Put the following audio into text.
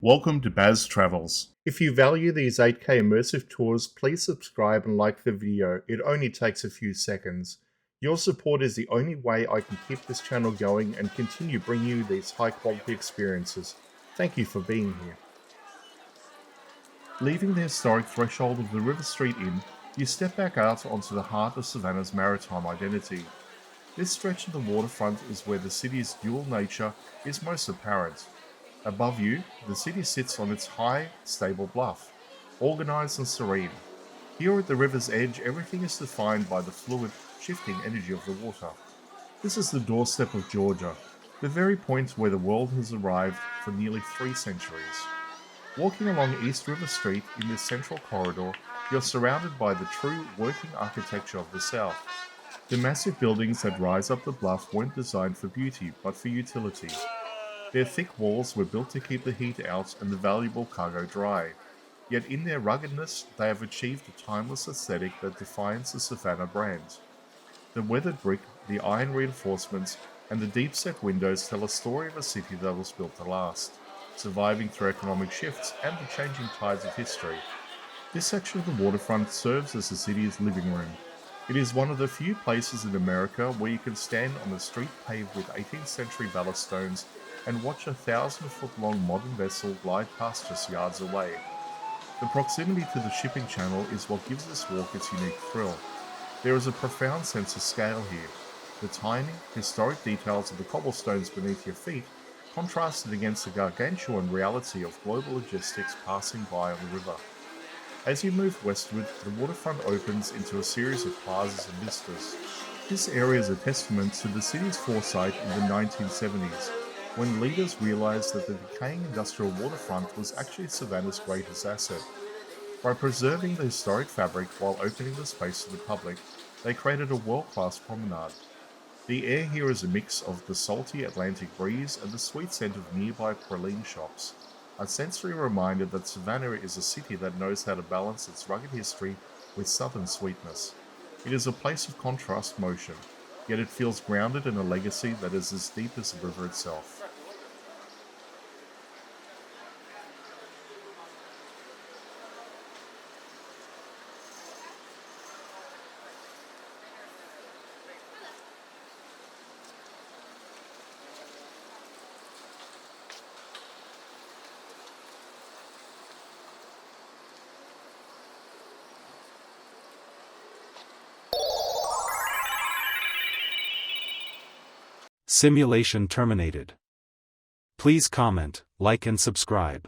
Welcome to Baz Travels. If you value these 8K immersive tours, please subscribe and like the video. It only takes a few seconds. Your support is the only way I can keep this channel going and continue bringing you these high quality experiences. Thank you for being here. Leaving the historic threshold of the River Street Inn, you step back out onto the heart of Savannah's maritime identity. This stretch of the waterfront is where the city's dual nature is most apparent. Above you, the city sits on its high, stable bluff, organized and serene. Here at the river's edge, everything is defined by the fluid, shifting energy of the water. This is the doorstep of Georgia, the very point where the world has arrived for nearly 3 centuries. Walking along East River Street in this central corridor, you're surrounded by the true working architecture of the South. The massive buildings that rise up the bluff weren't designed for beauty, but for utility. Their thick walls were built to keep the heat out and the valuable cargo dry. Yet in their ruggedness, they have achieved a timeless aesthetic that defines the Savannah brand. The weathered brick, the iron reinforcements, and the deep-set windows tell a story of a city that was built to last, surviving through economic shifts and the changing tides of history. This section of the waterfront serves as the city's living room. It is one of the few places in America where you can stand on a street paved with 18th century ballast stones and watch a 1,000-foot-long modern vessel glide past just yards away. The proximity to the shipping channel is what gives this walk its unique thrill. There is a profound sense of scale here. The tiny, historic details of the cobblestones beneath your feet contrasted against the gargantuan reality of global logistics passing by on the river. As you move westward, the waterfront opens into a series of plazas and vistas. This area is a testament to the city's foresight in the 1970s, when leaders realized that the decaying industrial waterfront was actually Savannah's greatest asset. By preserving the historic fabric while opening the space to the public, they created a world-class promenade. The air here is a mix of the salty Atlantic breeze and the sweet scent of nearby praline shops, a sensory reminder that Savannah is a city that knows how to balance its rugged history with southern sweetness. It is a place of contrast motion, yet it feels grounded in a legacy that is as deep as the river itself. Simulation terminated. Please comment, like and subscribe.